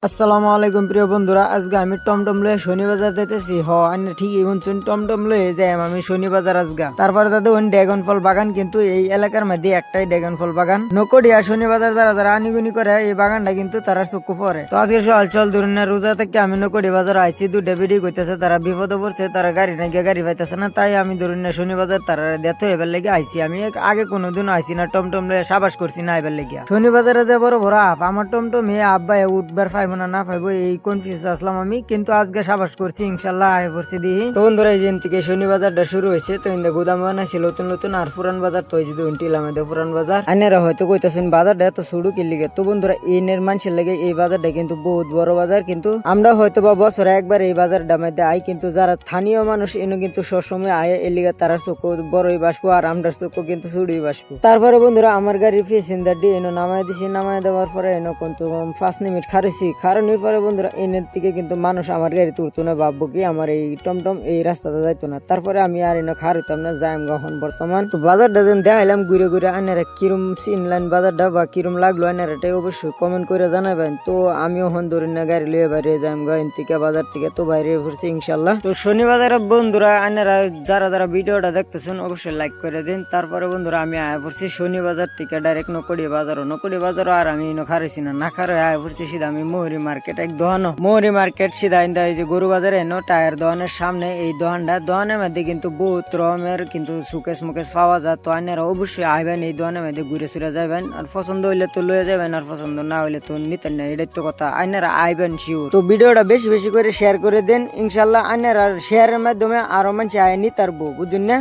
আসসালামু আলাইকুম প্রিয় বন্ধুরা, আজকে আমি টমটম লয়ে শনি বাজার যেতেছি। আন্না ঠিকই শুনছেন, টমটম লয়ে যাই আমি শনি বাজার আজগা। তারপরে তাদের ড্রাগন ফল বাগান, কিন্তু এই এলাকার মধ্যে একটাই ড্রাগন ফল বাগান। নকড়িয়া শনি বাজার যারা যারা আনিগুনি করে এই বাগানটা কিন্তু তারা চক্ষু পরে। তো আজকে সকাল চল ধরুন না, রোজা থেকে আমি নকড়ি বাজার আইছি। দুটা বিডি কইতেছে, তারা বিপদে পড়ছে, তারা গাড়ি নাকি গাড়ি পাইতেছে না। তাই আমি ধরুন না শনি বাজার তারা দেখতে এবার লেগে আইছি। আমি আগে কোনোদিন আইছি না, টমটম লয়ে সাবাস করছি না এবার লেগে। শনি বাজারে যে বড় বড় আপ, আমার টমটম হে আব্বা উঠবার পাইবো না পাইবো এই কনফিউজ আসলাম আমি, কিন্তু আজকে সাবাস করছি, ইনশাল্লাহ আয় করছি দিই। তো বন্ধুরা এই দিন থেকে শনি বাজারটা শুরু হয়েছে। তো ইন্দা গুদাম বানাইছে নতুন নতুন, আর পুরান বাজার তো যদি উন্টিলাম পুরান বাজার আইনেরা হয়তো কইতেছেন বাজারটা এত শুরু কি লিগে। তো বন্ধুরা এনের মানুষের লেগে এই বাজারটা কিন্তু বহুত বড় বাজার, কিন্তু আমরা হয়তো বা বছরে একবার এই বাজারটা মধ্যে আই, কিন্তু যারা স্থানীয় মানুষ এনে কিন্তু সবসময় আয় এর লিগে তারা চোখ বড়ই বাসবো, আর আমরা চোখ কিন্তু চুড়ই বাসবো। তারপরে বন্ধুরা আমার গাড়ির প্যাসেঞ্জার দিয়ে এনে নামাই দিছি। নামাই দেওয়ার পরে এনে কিন্তু 5 মিনিট খারেছি। খারানোর পরে বন্ধুরা এনের থেকে কিন্তু মানুষ আমার গাড়ি তুলতো না, ভাববো কি আমার এই টমটম এই রাস্তাটা যাইতো না। তারপরে আমি আর এনে খারিতাম না, যাই এখন বর্তমান। তো বাজারটা যেন দেখাইলাম ঘুরে ঘুরে, আনারা কিরম চিনলেন বাজারটা বা কিরম লাগলো আনারাটাই অবশ্যই কমেন্ট করে জানাবেন। তো আমিও হন ধরি না গাড়ি লিয়ে বাইরে যাই থেকে বাজার থেকে, তো বাইরে ঘুরছি ইনশাল্লাহ। তো শনি বাজারে বন্ধুরা আনারা যারা যারা ভিডিওটা দেখতেছেন অবশ্যই লাইক করে দিন। তারপরে বন্ধুরা আমি আয় পড়ছি শনি বাজার থেকে ডাইরেক্ট নকড়ি বাজারও আর আমি খারেছি না খারে আয় পড়ছি সিধা আমি মোহরি মার্কেট এক দোকানো মোহরি মার্কেট সিধা ইন্দা এই যে গরু বাজারে এনো টায়ার দোকানের সামনে এই দোকানের মধ্যে কিন্তু বহুত রকমের কিন্তু সুকেশ মুকেশ পাওয়া যায়। তো আইনারা অবশ্যই আইবেন এই দোকানের মধ্যে ঘুরে চুরে যাবেন, আর পছন্দ হইলে তো লয়ে যাবেন, আর পছন্দ না হইলে তো নিতেন না, এটাই তো কথা। আইনারা আইবেন শিওর। তো ভিডিওটা বেশি বেশি করে শেয়ার করে দেন, ইনশাল্লাহ আইনারা শেয়ারের মাধ্যমে আরো মানুষ আয় নিতারবো, বুঝুন না।